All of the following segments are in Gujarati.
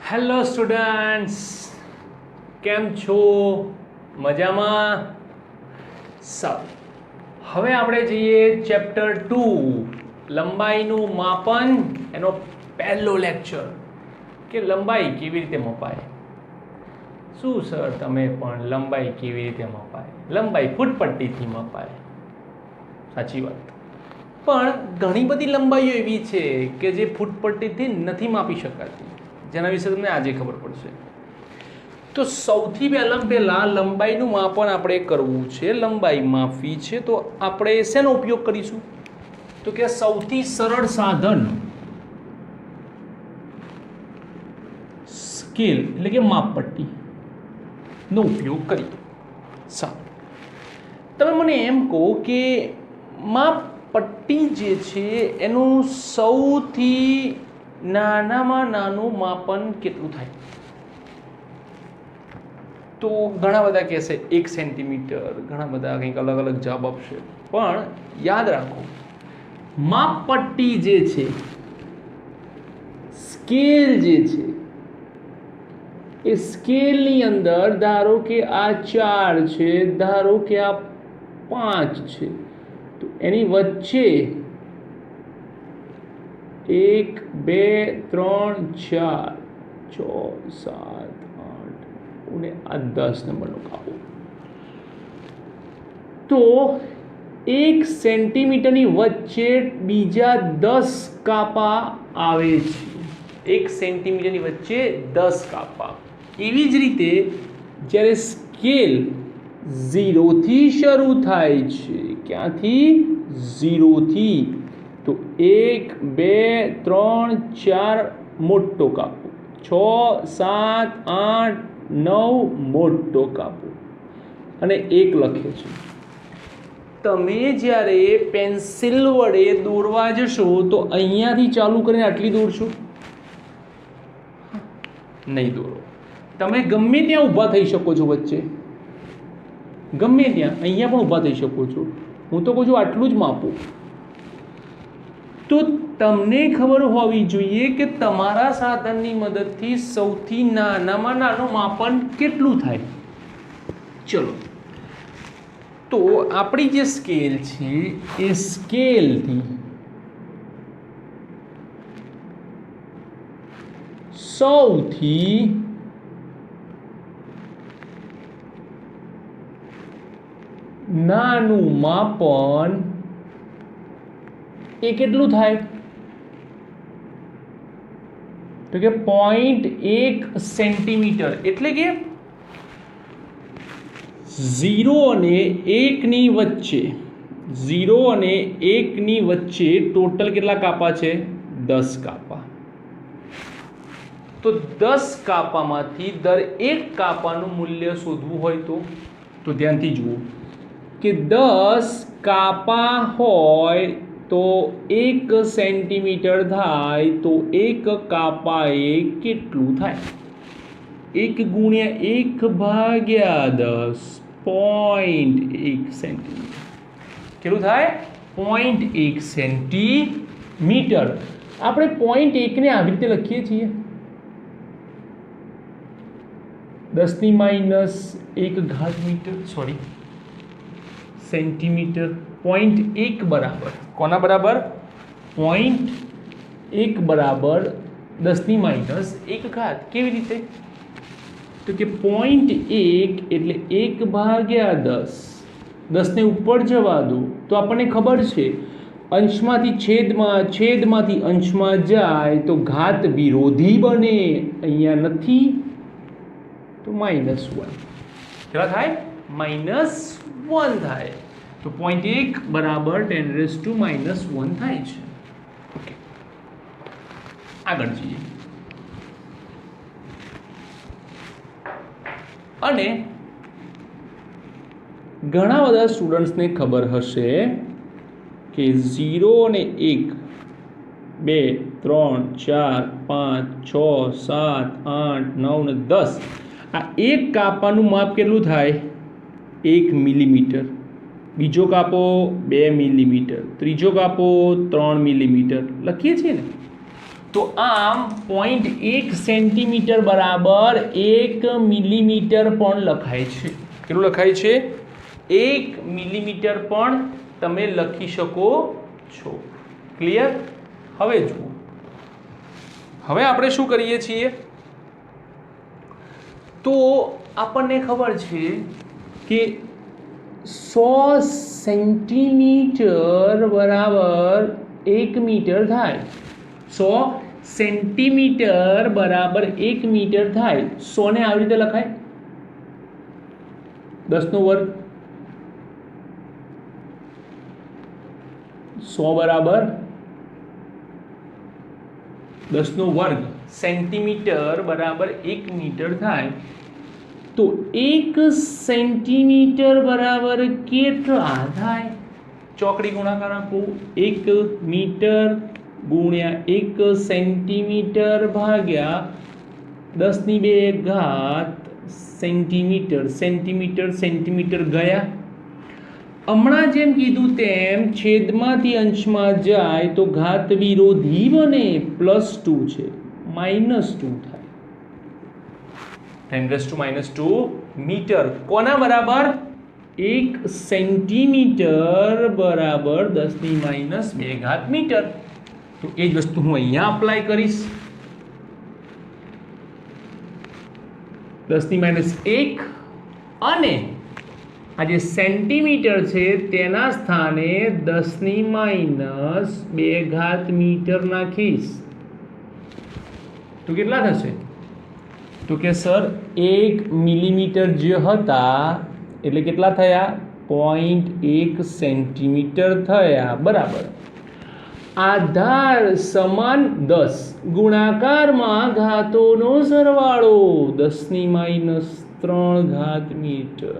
હેલો સ્ટુડન્ટ્સ, કેમ છો? મજામાં? સારું, હવે આપણે જઈએ ચેપ્ટર 2 લંબાઈનું માપન. એનો પહેલો લેક્ચર કે લંબાઈ કેવી રીતે મપાય. શું સર તમે પણ લંબાઈ કેવી રીતે મપાય? લંબાઈ ફૂટપટ્ટીથી મપાય. સાચી વાત, પણ ઘણી બધી લંબાઈઓ એવી છે કે જે ફૂટપટ્ટીથી નથી માપી શકાતી, જેના વિશે તમને આજે ખબર પડશે. તો સૌથી પહેલાં લંબાઈનું માપન આપણે કરવું છે, લંબાઈ માપવી છે. તો આપણે શેનો ઉપયોગ કરીશું? તો કે સૌથી સરળ સાધન સ્કેલ એટલે કે માપપટ્ટીનો ઉપયોગ કરીએ. સારું, તમે મને એમ કહો કે માપપટ્ટી જે છે એનું સૌથી નાનામાં નાનું માપન કેટલું થાય? તો ઘણા બધા કહેશે 1 સેન્ટીમીટર, ઘણા બધા કંઈક અલગ અલગ જવાબ આપશે. પણ યાદ રાખો, માપપટ્ટી જે છે, સ્કેલ જે છે, એ સ્કેલની અંદર ધારો કે આ 4 છે, ધારો કે આ 5 છે, તો એની વચ્ચે 1 2 3 4 6 7 8 અને આ 10 નંબરનો કાપો. તો 1 સેન્ટીમીટરની વચ્ચે બીજા 10 કાપા આવે છે. 1 સેન્ટીમીટરની વચ્ચે 10 કાપા. એવી જ રીતે જ્યારે સ્કેલ 0થી શરૂ થાય છે, ક્યાંથી? 0થી. તો 1 2 3 4 મોટો કાપો, 6 7 8 9 મોટો કાપો અને 1 લખે છે. તમે જ્યારે પેન્સિલ વડે દોરવા જશો તો અહીંયાથી ચાલુ કરીને આટલી દોરશો? નહીં દોરો. તમે ગમે ત્યાં ઊભા થઈ શકો છો, વચ્ચે ગમે ત્યાં, અહીંયા પણ ઊભા થઈ શકો છો. હું તો કહું છું આટલું જ માપો. તો તમને ખબર હોવી જોઈએ કે તમારા સાધનની મદદથી સૌથી નાનામાં નાનું માપન કેટલું થાય. ચલો, તો આપણી જે સ્કેલ છે એ સ્કેલથી સૌથી નાનું માપન એ કેટલું થાય? તો કે 0.1 સેન્ટીમીટર. એટલે કે 0 અને 1 ની વચ્ચે, 0 અને 1 ની વચ્ચે ટોટલ કેટલા કાપા છે? 10 કાપા. તો 10 કાપામાંથી દરેક કાપાનું મૂલ્ય શોધવું હોય તો ધ્યાનથી જુઓ કે 10 કાપા હોય તો 1 સેન્ટીમીટર થાય, તો 1 કાપાએ કેટલું થાય? 1 ગુણ્યા 1 ભાગ્યા 10, 0.1 સેન્ટીમીટર. કેટલું થાય? 0.1 સેન્ટીમીટર. આપણે 0.1 ને આવી રીતે લખીએ છીએ, 10⁻1 મીટર, સોરી સેન્ટીમીટર. 0.1 બરાબર કોના બરાબર? 0.1 બરાબર 10⁻1. કેવી રીતે? તો કે 0.1 એટલે 1 ભાગ્યા 10. 10 ને ઉપર જવા દો તો આપણને ખબર છે અંશમાંથી છેદમાં, છેદમાંથી અંશમાં જાય તો ઘાત વિરોધી બને. અહીંયા નથી તો -1. કેટલા થાય? -1 થાય. તો 0.1 બરાબર 10⁻1 થાય છે. ઓકે, આગળ જઈએ. અને ઘણા બધા સ્ટુડન્ટ્સને ખબર હશે કે 0 અને 1 2 3 4 5 6 7 8 9 ને 10, આ એક કાપાનું માપ કેટલું થાય? 1 મિલીમીટર. બીજો કાપો 2 મિલીમીટર, ત્રીજો કાપો 3 મિલીમીટર. લખીએ છીએ ને? તો આમ 0.1 સેન્ટીમીટર બરાબર 1 મિલીમીટર પણ લખાય છે. કેટલું લખાય છે? 1 મિલીમીટર પણ તમે લખી શકો છો. ક્લિયર? હવે જુઓ, હવે આપણે શું કરીએ છીએ, તો આપણને ખબર છે કે 100 સેન્ટીમીટર બરાબર 1 મીટર થાય. 100 સેન્ટીમીટર બરાબર 1 મીટર થાય. 100 ને આવી રીતે લખાય, 10 નો વર્ગ. 100 બરાબર 10 નો વર્ગ સેન્ટીમીટર બરાબર 1 મીટર થાય. તો 1 સેન્ટીમીટર બરાબર કેટલા થાય? ચોકડી ગુણાકાર આપો. 1 મીટર ગુણ્યા 1 સેન્ટીમીટર ભાગ્યા 10 ની 2 ઘાત સેન્ટીમીટર. સેન્ટીમીટર સેન્ટીમીટર ગયા. હમણાં જેમ કીધું તેમ છેદમાંથી અંશમાં જાય તો ઘાત વિરોધી બને. +2 છે, -2 થાય. 10⁻² મીટર કોના બરાબર? 1 સેન્ટીમીટર બરાબર 10 ની -2 ઘાત મીટર. તો એ જ વસ્તુ હું અહીંયા અપ્લાય કરીશ. 10 ની -1 અને આ જે સેન્ટીમીટર છે તેના સ્થાને 10 ની -2 ઘાત મીટર નાખીશ. તો કેટલા થશે? તો કે સર 1 મિલીમીટર જે હતા એટલે કેટલા થયા? 0.1 સેન્ટીમીટર થયા. બરાબર. આધાર સમાન 10 ગુણાકારમાં ઘાતોનો સરવાળો 10 ની -3 ઘાત મીટર.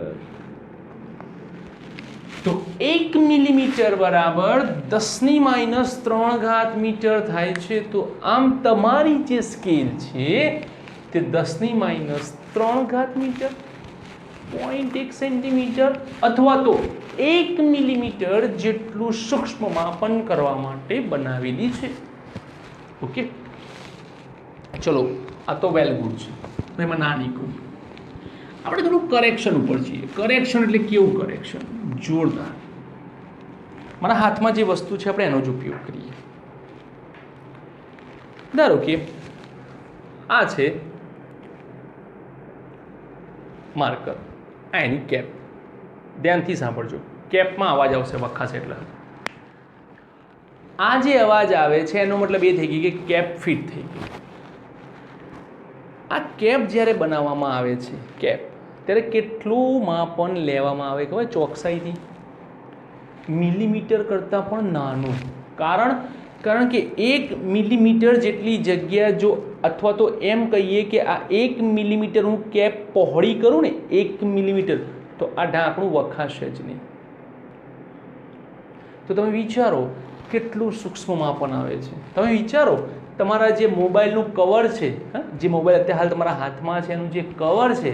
તો 1 મિલીમીટર બરાબર 10 ની -3 ઘાત મીટર થાય છે. તો આમ તમારી જે સ્કેલ છે તે 10 ની -3 ઘાત મીટર, 0.1 સેન્ટીમીટર અથવા તો 1 મિલીમીટર જેટલું સૂક્ષ્મ માપન કરવા માટે બનાવેલી છે. ઓકે, ચલો આ તો વેલ ગુડ છે. એમાં ના નીકળું. આપણે થોડું કરેક્શન ઉપર છીએ. કરેક્શન એટલે કેવું કરેક્શન? જોરદાર. મારા હાથમાં જે વસ્તુ છે આપણે એનો જ ઉપયોગ કરીએ. ધારો કે આ છે માર્કર, આ એની કેપ. ધ્યાનથી સાંભળજો, કેપમાં અવાજ આવશે વખાશે એટલે. આ જે અવાજ આવે છે એનો મતલબ એ થઈ ગઈ કે કેપ ફિટ થઈ ગઈ. આ કેપ જ્યારે બનાવવામાં આવે છે કેપ, ત્યારે કેટલું માપન લેવામાં આવે ખબર? ચોકસાઈથી મિલીમીટર કરતાં પણ નાનું. કારણ કે 1 મિલીમીટર જેટલી જગ્યા જો, અથવા તો એમ કહીએ કે આ 1 મિલીમીટર હું કેપ પહોળી કરું ને, 1 મિલીમીટર, તો આ ઢાંકણું વખાશે જ નહીં. તો તમે વિચારો કેટલું સૂક્ષ્મ માપન આવે છે. તમે વિચારો તમારા જે મોબાઈલનું કવર છે, જે મોબાઈલ અત્યારે હાલ તમારા હાથમાં છે એનું જે કવર છે,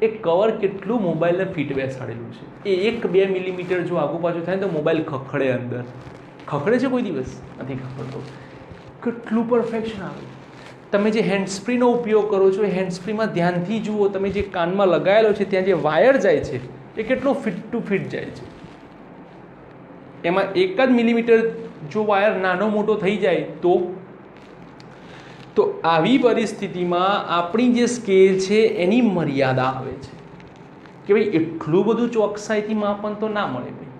એ કવર કેટલું મોબાઈલને ફિટ બેસાડેલું છે. એ 1-2 મિલીમીટર જો આગુ પાછું થાય તો મોબાઈલ ખખડે. અંદર ખખડે છે? કોઈ દિવસ નથી ખખડતો. કેટલું પરફેક્શન આવે. તમે જે હેન્ડસ્પ્રીનો ઉપયોગ કરો છો, એ હેન્ડસ્પ્રીમાં ધ્યાનથી જુઓ. તમે જે કાનમાં લગાવેલો છે ત્યાં જે વાયર જાય છે એ કેટલો ફિટ ટુ ફિટ જાય છે. એમાં 1 જ મિલીમીટર જો વાયર નાનો મોટો થઈ જાય તો આવી પરિસ્થિતિમાં આપણી જે સ્કેલ છે એની મર્યાદા આવે છે કે ભાઈ એટલું બધું ચોકસાઈથી માપન તો ના મળે ભાઈ.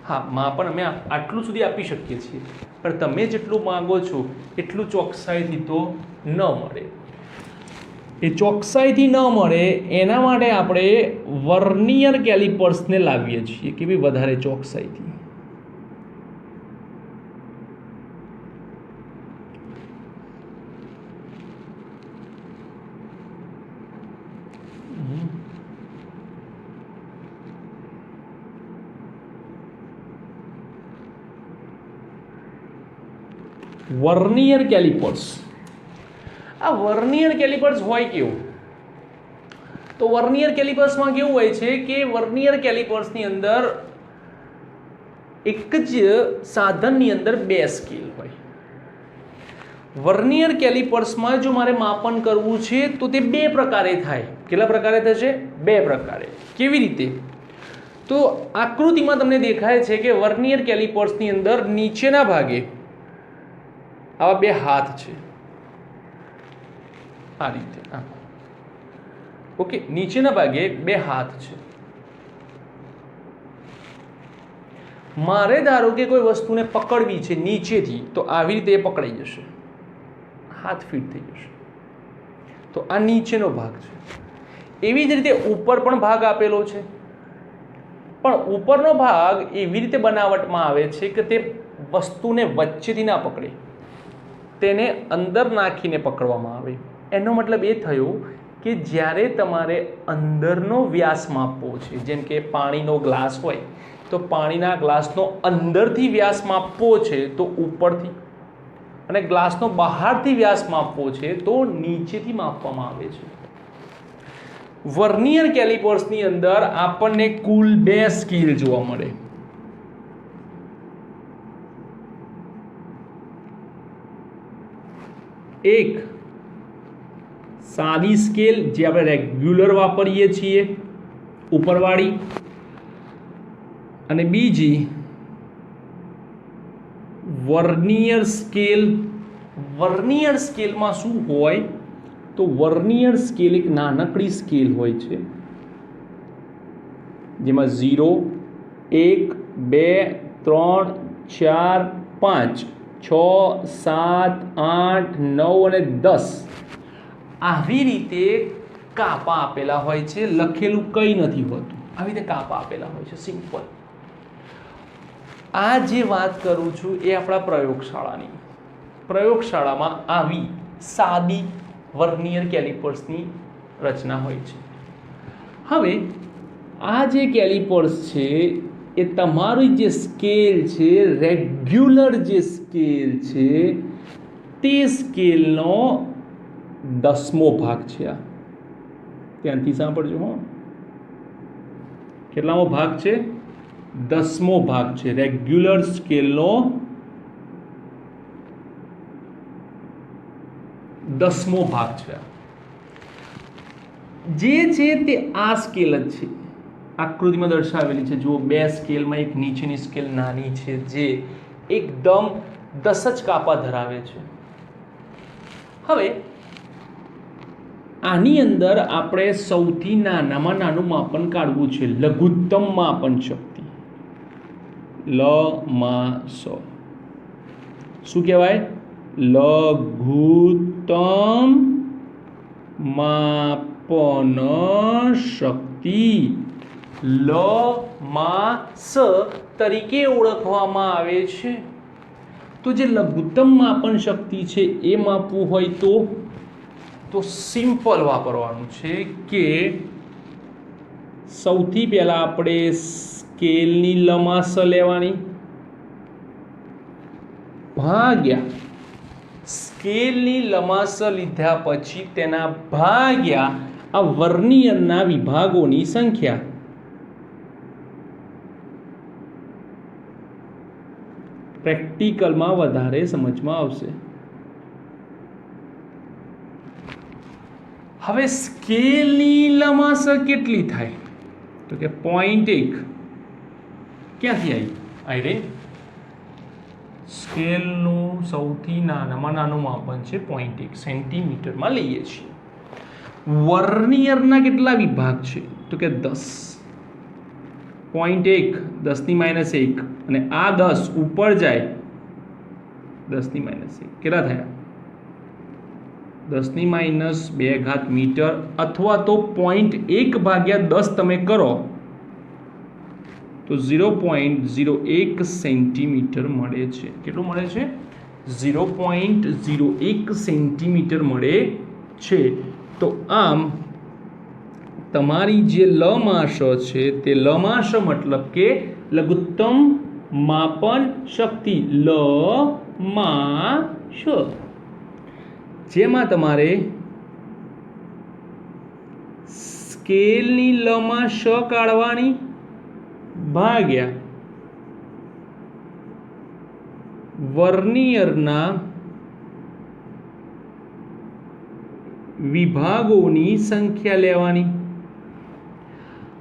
હા, માપન અમે આટલું સુધી આપી શકીએ છીએ, પણ તમે જેટલું માગો છો એટલું ચોકસાઈથી તો ન મળે. એ ચોકસાઈથી ન મળે એના માટે આપણે વર્નિયર કેલિપર્સને લાવીએ છીએ કે ભાઈ વધારે ચોકસાઈથી. Vernier calipers. આ વર્નિયર કેલિપર્સ હોય કેવું? તો વર્નિયર કેલિપર્સમાં કેવું હોય છે કે વર્નિયર કેલિપર્સની અંદર એક જ સાધનની અંદર 2 સ્કેલ હોય. વર્નિયર કેલિપર્સમાં જો મારે માપન કરવું છે તો તે બે પ્રકારે થાય. કેટલા પ્રકારે થશે? બે પ્રકારે. કેવી રીતે? તો આકૃતિમાં તમને દેખાય છે કે વર્નિયર કેલિપર્સની અંદર નીચેના ભાગે આવા બે હાથ છે, આ રીતે. ઓકે, નીચેના ભાગે બે હાથ છે. મારે ધારો કે કોઈ વસ્તુને પકડવી છે નીચેથી, તો આવી રીતે એ પકડાઈ જશે, હાથ ફિટ થઈ જશે. તો આ નીચેનો ભાગ છે. એવી જ રીતે ઉપર પણ ભાગ આપેલો છે, પણ ઉપરનો ભાગ એવી રીતે બનાવટમાં આવે છે કે તે વસ્તુને વચ્ચેથી ના પકડે, તેને અંદર નાખીને પકડવામાં આવે. એનો મતલબ એ થયો કે જ્યારે તમારે અંદરનો વ્યાસ માપવો છે, જેમ કે પાણીનો ગ્લાસ હોય તો પાણીના ગ્લાસનો અંદરથી વ્યાસ માપવો છે તો ઉપરથી, અને ગ્લાસનો બહારથી વ્યાસ માપવો છે તો નીચેથી માપવામાં આવે છે. વર્નિયર કેલિપર્સની અંદર આપણને કુલ બે સ્કેલ જોવા મળે. એક સાદી સ્કેલ જે આપણે રેગ્યુલર વાપરીએ છીએ ઉપરવાળી, અને બીજી વર્નિયર સ્કેલ. વર્નિયર સ્કેલમાં શું હોય તો વર્નિયર સ્કેલ એક નાનકડી સ્કેલ હોય છે જેમાં 0, 1, 2, 3, 4, 5, 6, 7, 8, 9 અને 10 આવી રીતે કાપા આપેલા હોય છે. લખેલું કંઈ નથી હોતું, આવી રીતે કાપા આપેલા હોય છે, સિમ્પલ. આ જે વાત કરું છું એ આપણા પ્રયોગશાળાની. પ્રયોગશાળામાં આવી સાદી વર્નિયર કેલિપર્સની રચના હોય છે. હવે આ જે કેલિપર્સ છે એ તમારી જે સ્કેલ છે, રેગ્યુલર જે સ્કેલ છે, તે સ્કેલનો 10મો ભાગ છે. આ ત્યાંથી સાંભળજો. હો, કેટલામો ભાગ છે? 10મો ભાગ છે. રેગ્યુલર સ્કેલનો 10મો ભાગ છે. જે છે તે આ સ્કેલ જ છે, આકૃતિમાં દર્શાવેલી છે. જુઓ, બે સ્કેલમાં એક નીચેની સ્કેલ નાની છે જે એકદમ 10 જ કાપા ધરાવે છે. હવે આની અંદર આપણે સૌથી નાનામાં નાનું માપન કાઢવું છે, લઘુત્તમ માપન શક્તિ. લ-મા-સ શું કહેવાય? લઘુત્તમ માપન શક્તિ. લ-મા-સ તરીકે ઓળખવામાં આવે છે. તો જે લઘુત્તમ માપન શક્તિ છે એ માપવું હોય તો સિમ્પલ વાપરવાનું છે કે સૌથી પહેલા આપણે સ્કેલની લમાસ લેવાની ભાગ્યા સ્કેલની લમાસ લીધા પછી તેના ભાગ્યા આ વર્નિયરના વિભાગોની સંખ્યા. પ્રેક્ટિકલમાં વધારે સમજમાં આવશે. હવે સ્કેલની લમાસ કેટલી થાય તો કે 0.1. ક્યાંથી આવી રે? સ્કેલનું સૌથી નાનામાં નાનું માપન છે 0.1 સેન્ટીમીટરમાં લઈએ છીએ. વર્નિયરના કેટલા વિભાગ છે તો કે 10. 0.1 10⁻1 અને આ 10 ઉપર જાય 10⁻1 કેટલા થયા? 10⁻2 મીટર, અથવા તો 0.1/10 તમે કરો તો 0.01 સેન્ટીમીટર મળે છે. કેટલું મળે છે? 0.01 સેન્ટીમીટર મળે છે. તો આમ તમારી જે લમાસ છે તે લમાસ મતલબ કે લઘુત્તમ માપન શક્તિ લ-મા-સ, જેમાં તમારે સ્કેલની લમાસ કાઢવાની ભાગ્યા વર્નિયરના વિભાગોની સંખ્યા લેવાની.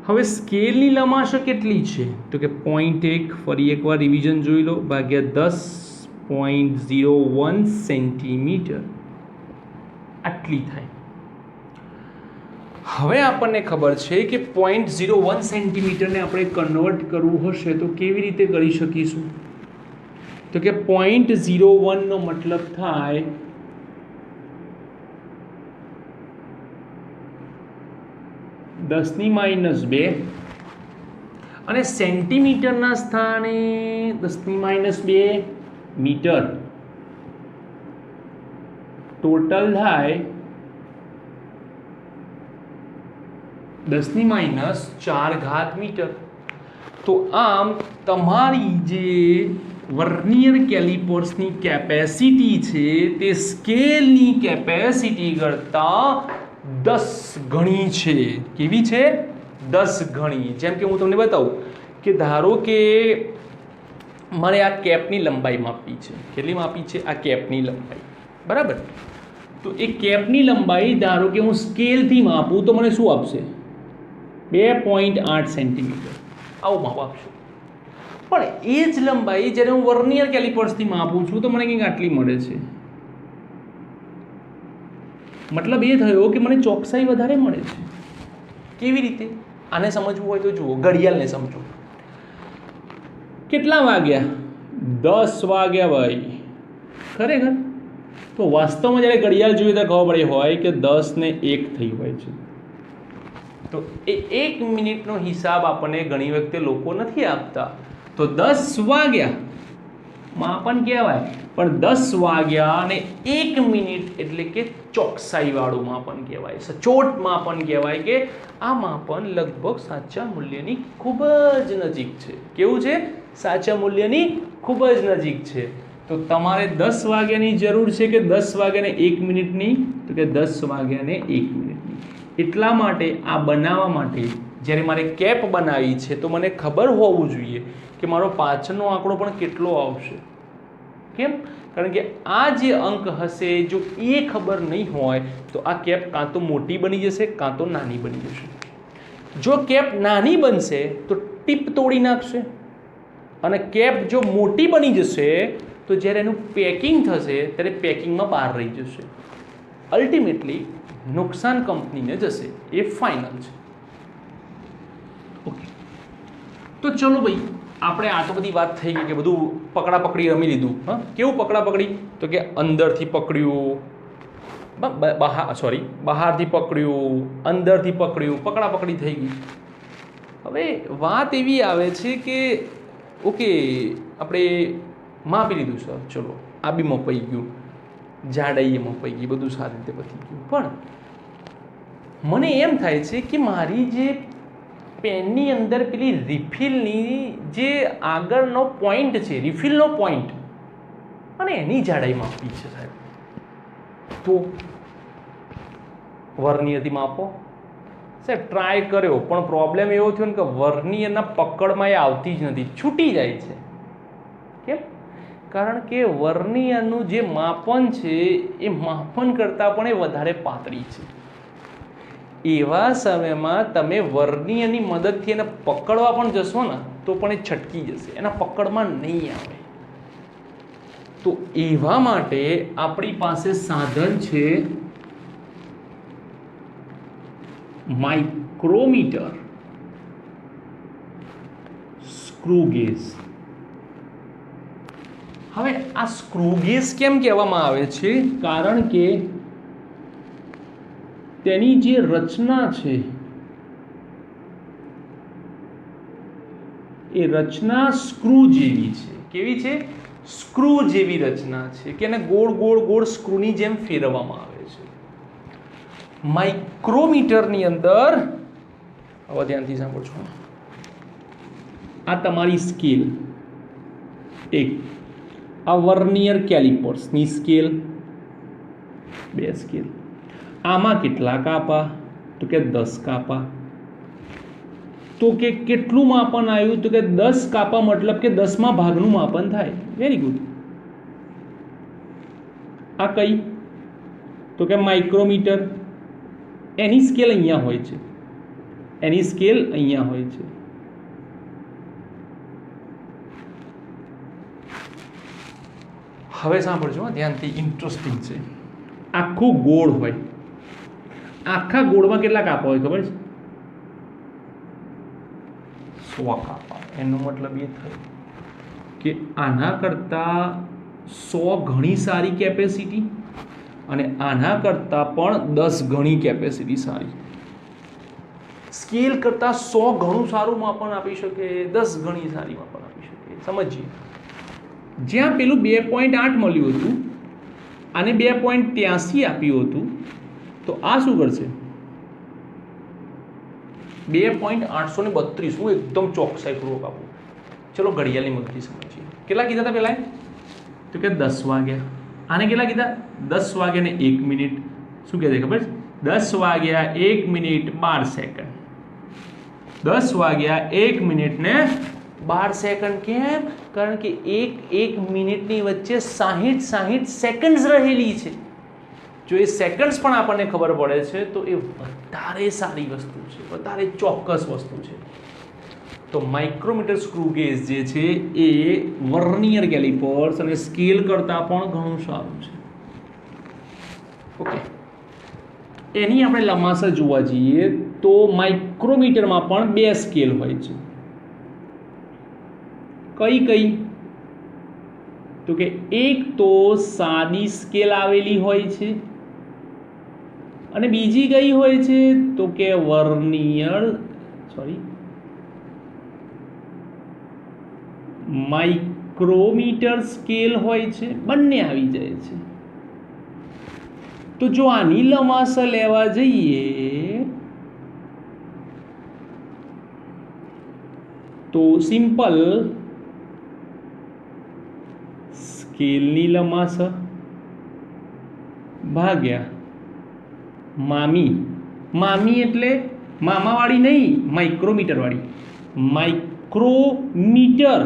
હવે સ્કેલની લંબાઈ કેટલી છે તો કે 0.1, ફરી એકવાર રિવિઝન જોઈ લો, ભાગ્યા 10.01 સેન્ટીમીટર આટલી થાય. હવે આપણને ખબર છે કે 0.01 સેન્ટીમીટરને આપણે કન્વર્ટ કરવું હશે તો કેવી રીતે કરી શકીશું? તો કે 0.01 નો મતલબ થાય 10⁻², અને સેન્ટીમીટરના સ્થાને 10⁻² મીટર. ટોટલ થાય 10⁻⁴ મીટર. તો આમ તમારી જે વર્નિયર કેલિપર્સની કેપેસિટી છે તે સ્કેલની કેપેસિટી કરતાં 10 ગણી છે. કેવી છે? 10 ગણી. જેમ કે હું તમને બતાવું કે ધારો કે મારે આ કેપની લંબાઈ માપવી છે. કેટલી માપી છે? આ કેપની લંબાઈ, બરાબર. તો એ કેપની લંબાઈ ધારો કે હું સ્કેલથી માપું તો મને શું આપશે? 2.8 સેન્ટીમીટર આવું માપ આપશે. પણ એ જ લંબાઈ જ્યારે હું વર્નિયર કેલિપર્સથી માપું છું તો મને કંઈક આટલી મળે છે. મતલબ એ થયો કે મને ચોકસાઈ વધારે મળે છે. કેવી રીતે? આને સમજવું હોય તો જુઓ, ઘડિયાળને સમજો. કેટલા વાગ્યા? 10 વાગ્યા ભાઈ. ખરેખર તો વાસ્તવમાં જ્યારે ઘડિયાળ જોઈએ તો ખબર પડી હોય કે 10:01 થઈ હોય છે. તો એ 1 મિનિટનો હિસાબ આપણને ઘણી વખતે લોકો નથી આપતા. તો 10 વાગ્યા માપન કહેવાય, પણ 10 વાગ્યા અને 1 મિનિટ એટલે કે ચોકસાઈવાળું માપન કહેવાય, સચોટ માપન કહેવાય કે આ માપન લગભગ સાચા મૂલ્યની ખૂબ જ નજીક છે. કેવું છે? સાચા મૂલ્યની ખૂબ જ નજીક છે. તો તમારે 10 વાગ્યાની જરૂર છે કે 10 વાગ્યાને 1 મિનિટની? તો કે 10 વાગ્યાને 1 મિનિટની. એટલા માટે આ બનાવવા માટે જ્યારે મારે કેપ બનાવી છે તો મને ખબર હોવું જોઈએ કે મારો પાછળનો આંકડો પણ કેટલો આવશે. કેમ? કારણ કે આ જે અંક હશે જો એ ખબર નહીં હોય તો આ કેપ કાં તો મોટી બની જશે કાં તો નાની બની જશે. જો કેપ નાની બનશે તો ટીપ તોડી નાખશે, અને કેપ જો મોટી બની જશે તો જ્યારે એનું પેકિંગ થશે ત્યારે પેકિંગમાં બહાર રહી જશે. અલ્ટિમેટલી નુકસાન કંપનીને જશે, એ ફાઇનલ છે. ઓકે, તો ચલો ભાઈ, આપણે આ તો બધી વાત થઈ ગઈ કે બધું પકડા પકડી રમી લીધું. હા, કેવું પકડા પકડી? તો કે અંદરથી પકડ્યું, બહારથી પકડ્યું, અંદરથી પકડ્યું, પકડા પકડી થઈ ગઈ. હવે વાત એવી આવે છે કે ઓકે આપણે માપી લીધું સર, ચલો આ બી મપાઈ ગયું, જાડાઈએ મપાઈ ગઈ, બધું સારી રીતે પતી ગયું. પણ મને એમ થાય છે કે મારી જે પેનની અંદર પેલી રિફિલની જે આગળનો પોઈન્ટ છે, રિફિલનો પોઈન્ટ, અને એની જાડાઈ માપવી છે સાહેબ. તો વર્નિયરથી માપો. સાહેબ ટ્રાય કર્યો પણ પ્રોબ્લેમ એવો થયો ને કે વર્નિયરના પકડમાં એ આવતી જ નથી, છૂટી જાય છે. કેમ? કારણ કે વર્નિયરનું જે માપન છે એ માપન કરતાં પણ એ વધારે પાતળી છે. એવા સમયમાં તમે વર્નિયરની મદદથી એને પકડવા પણ જશો ને તો પણ એ છટકી જશે, એના પકડમાં નહીં આવે. તો એવા માટે આપણી પાસે સાધન છે માઇક્રોમીટર, સ્ક્રૂ ગેજ. હવે આ સ્ક્રૂ ગેજ કેમ કહેવામાં આવે છે? કારણ કે તેની જે રચના છે એ રચના સ્ક્રૂ જેવી છે. કેવી છે? સ્ક્રૂ જેવી રચના છે કે એને ગોળ ગોળ ગોળ સ્ક્રૂની જેમ ફેરવવામાં આવે છે. માઇક્રોમીટરની અંદર, હવે ધ્યાનથી સાંભળજો, આ તમારી સ્કેલ એક, આ વર્નિયર કેલિપર્સની સ્કેલ, 2 સ્કેલ. આમાં કેટલા કાપા? તો કે 10 કાપા. તો કે કેટલું માપન આવ્યું? તો કે 10 કાપા મતલબ કે 10મા ભાગનું માપન થાય. Very good. આ કઈ? તો કે માઇક્રોમીટર. એની સ્કેલ અહીંયા હોય છે, એની સ્કેલ અહીંયા હોય છે. હવે સાંભળજો ધ્યાનથી, ઇન્ટરેસ્ટિંગ છે. આખું ગોળ હોય, આખા ગોળમાં કેટલા કાપા હોય ખબર છે? 100 કાપા. એનો મતલબ એ થયો કે આના કરતાં 100 ઘણી સારી કેપેસિટી અને આના કરતાં પણ 10 ગણી કેપેસિટી સારી. સ્કેલ કરતાં 100 ઘણું સારું માપન આપી શકે, 10 ગણી સારી માપન આપી શકે. સમજીએ, જ્યાં પેલું 2.8 મળ્યું હતું આને 2.83 આપ્યું હતું, તો આ શું કરશે? 2.832. હું એકદમ ચોકસાઈપૂર્વક આપું. ચલો ઘડિયાળની મદદથી સમજીએ. કેટલા કીધા હતા પહેલાં? તો કે 10 વાગ્યા. આને કેટલા કીધા? 10 વાગ્યા ને 1 મિનિટ. શું કહે છે ખબર છે? 10 વાગ્યા 1 મિનિટ 12 સેકન્ડ. 10 વાગ્યા 1 મિનિટ ને 12 સેકન્ડ. કેમ? કારણ કે એક મિનિટની વચ્ચે 60 સેકન્ડ્સ રહેલી છે. જો એ સેકન્ડ્સ પણ આપણને ખબર પડે છે તો એ વધારે સારી વસ્તુ છે, વધારે ચોક્કસ વસ્તુ છે. તો માઇક્રોમીટર સ્ક્રૂ ગેજ જે છે એ વર્નિયર કેલિપર્સ અને સ્કેલ કરતાં પણ ઘણું સારું છે. ઓકે, એની આપણે લંબાસર જોવા જઈએ તો માઇક્રોમીટરમાં પણ 2 સ્કેલ હોય છે. કઈ? તો કે એક તો સાદી સ્કેલ આવેલી હોય છે અને બીજી કઈ હોય છે? તો કે માઇક્રોમીટર સ્કેલ હોય છે. બંને આવી જાય છે. તો જો આની લંબાસર લેવા જઈએ તો સિમ્પલ સ્કેલની લંબાસર ભાગ્યા મામી એટલે મામાવાળી નહીં, માઇક્રોમીટર વાળી. માઇક્રોમીટર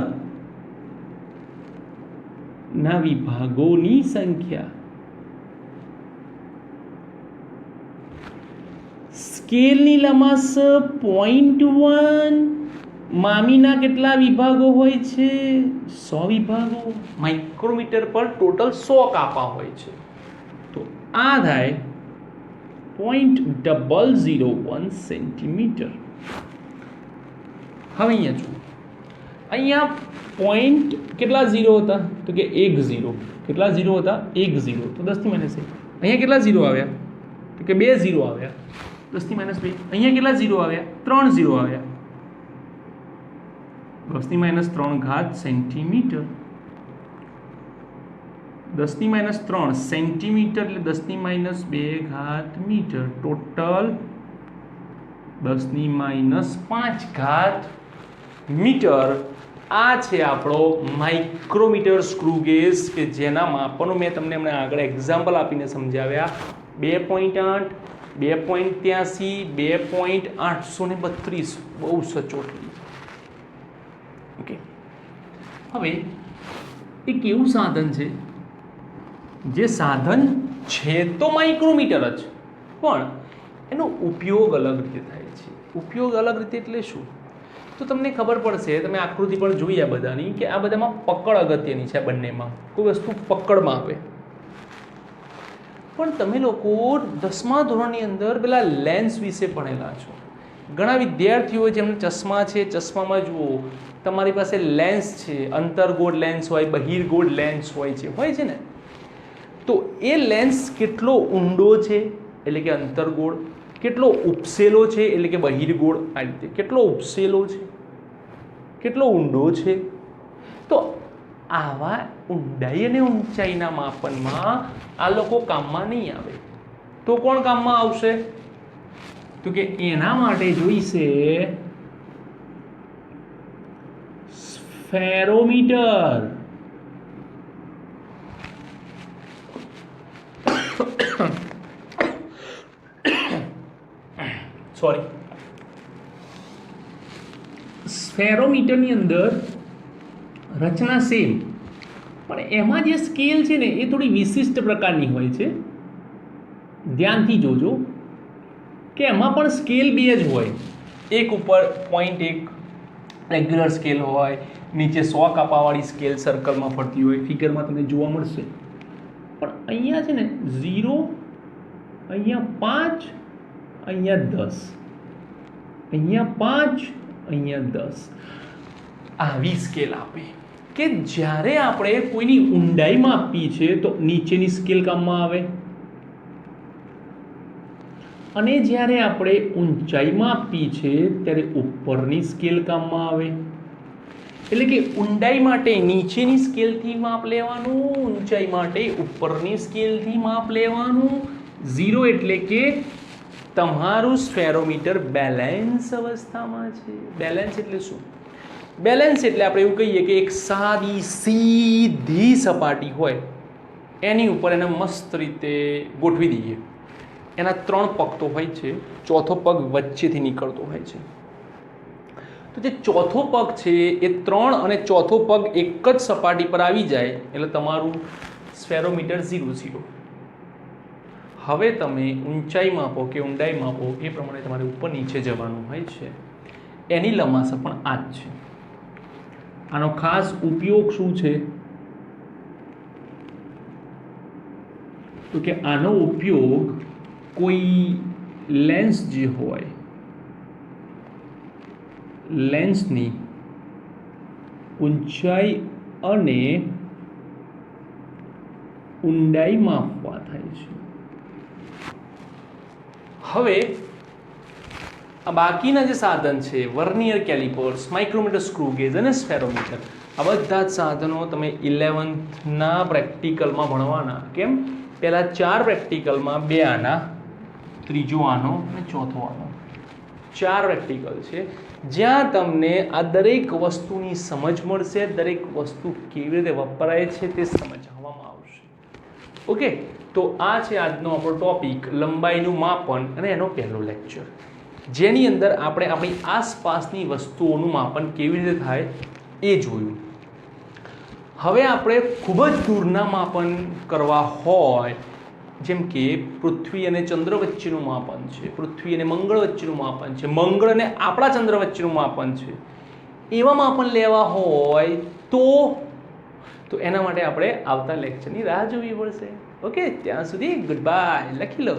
ના વિભાગોની સંખ્યા. સ્કેલની લંબાસર 0.1. મામીના કેટલા વિભાગો હોય છે? 100 વિભાગો. માઇક્રોમીટર પર ટોટલ 100 કાપા હોય છે. તો આ થાય 0.001 સેન્ટીમીટર. હવે અહીંયા જુઓ, અહીંયા પોઈન્ટ કેટલા 0 હતા? તો કે 1 0. કેટલા 0 હતા? 1 0. તો 10 થી -1. અહીંયા કેટલા 0 આવ્યા? તો કે 2 0 આવ્યા. 10 થી -2. અહીંયા કેટલા 0 આવ્યા? 3 0 આવ્યા. 10 થી -3 ઘાત સેન્ટીમીટર. 10 થી -3 સેન્ટીમીટર એટલે 10 થી -2 ઘાત મીટર. ટોટલ 10 થી -5 ઘાત મીટર. આ છે આપણો માઇક્રોમીટર સ્ક્રૂ ગેજ કે જેના માપનો મેં તમને હમણાં આગળ એક્ઝામ્પલ આપીને સમજાવ્યા. 2.8, 2.83, 2.832. બહુ સચોટ. ઓકે, હવે એ કેવું સાધન છે? જે સાધન છે તો માઇક્રોમીટર જ, પણ એનો ઉપયોગ અલગ રીતે થાય છે. ઉપયોગ અલગ રીતે એટલે શું? તો તમને ખબર પડશે, તમે આકૃતિ પણ જોઈ આ બધાની, કે આ બધામાં પકડ અગત્યની છે. બંનેમાં કોઈ વસ્તુ પકડમાં આવે. પણ તમે લોકો 10મા ધોરણની અંદર પેલા લેન્સ વિશે ભણેલા છો. ઘણા વિદ્યાર્થીઓ જેમને ચશ્મા છે, ચશ્મામાં જુઓ તમારી પાસે લેન્સ છે. અંતર્ગોળ લેન્સ હોય, બહિર્ગોળ લેન્સ હોય છે ને. તો એ લેન્સ કેટલો ઊંડો છે એટલે કે અંતર્ગોળ, કેટલો ઉપસેલો છે એટલે કે બહિર્ગોળ. આ રીતે કેટલો ઉપસેલો છે, કેટલો ઊંડો છે. તો આવા ઊંડાઈ અને ઊંચાઈના માપનમાં આ લોકો કામમાં નહીં આવે. તો કોણ કામમાં આવશે? તો કે એના માટે જોઈશે સ્ફેરોમીટર. સોરી, સ્ફેરોમીટરની અંદર રચના સેમ, પણ એમાં જે સ્કેલ છે ને એ થોડી વિશિષ્ટ પ્રકારની હોય છે. ધ્યાનથી જોજો. કે એમાં પણ સ્કેલ બે જ હોય, એક ઉપર 0.1 રેગ્યુલર સ્કેલ હોય, નીચે 100 કાપાવાળી સ્કેલ સર્કલમાં ફરતી હોય, ફિગરમાં તમને જોવા મળશે. પણ અહીંયા છે ને 0, અહીંયા 5, અહીંયા 10, અહીંયા 5, અહીંયા 10 આવી સ્કેલ આપે કે જ્યારે આપણે કોઈની ઊંડાઈ માપી છે તો નીચેની સ્કેલ કામમાં આવે, અને જ્યારે આપણે ઊંચાઈ માપી છે ત્યારે ઉપરની સ્કેલ કામમાં આવે. એટલે કે ઊંડાઈ માટે નીચેની સ્કેલથી માપ લેવાનું, ઊંચાઈ માટે ઉપરની સ્કેલથી માપ લેવાનું. 0 એટલે કે તમારું સ્ફેરોમીટર બેલેન્સ અવસ્થામાં છે. બેલેન્સ એટલે શું? બેલેન્સ એટલે આપણે એવું કહીએ કે એક સાદી સીધી સપાટી હોય એની ઉપર એને મસ્ત રીતે ગોઠવી દઈએ. એના 3 પગ તો હોય છે, ચોથો પગ વચ્ચેથી નીકળતો હોય છે. તો જે ચોથો પગ છે એ 3 અને ચોથો પગ એક જ સપાટી પર આવી જાય એટલે તમારું સ્ફેરોમીટર 0. હવે તમે ઊંચાઈ માપો કે ઊંડાઈ માપો એ પ્રમાણે તમારે ઉપર નીચે જવાનું હોય છે. એની લંબાઈ પણ આ જ છે. આનો ખાસ ઉપયોગ શું છે? તો કે આનો ઉપયોગ કોઈ લેન્સ જે હોય, લેન્સની ઊંચાઈ અને ઊંડાઈ માપવા થાય છે. હવે આ બાકીના જે સાધન છે, vernier callipers, micrometer, screw gauge અને સ્ફેરોમીટર, આ બધા જ સાધનો તમે 11થના પ્રેક્ટિકલમાં ભણવાના. કેમ? પહેલા 4 પ્રેક્ટિકલમાં 2 આના, ત્રીજો આનો અને ચોથો આનો, 4 પ્રેક્ટિકલ છે જ્યાં તમને આ દરેક વસ્તુની સમજ મળશે, દરેક વસ્તુ કેવી રીતે વપરાય છે તે સમજાવવામાં આવશે. ઓકે, તો આ છે આજનો આપણો ટોપિક, લંબાઈનું માપન, અને એનો પહેલો લેક્ચર, જેની અંદર આપણે આપણી આસપાસની વસ્તુઓનું માપન કેવી રીતે થાય એ જોયું. હવે આપણે ખૂબ જ દૂરના માપન કરવા હોય, જેમ કે પૃથ્વી અને ચંદ્ર વચ્ચેનું માપન છે, પૃથ્વી અને મંગળ વચ્ચેનું માપન છે, મંગળ અને આપણા ચંદ્ર વચ્ચેનું માપન છે, એવા માપન લેવા હોય તો એના માટે આપણે આવતા લેક્ચરની રાહ જોવી પડશે. ઓકે, ત્યાં સુધી ગુડ બાય લખી લો.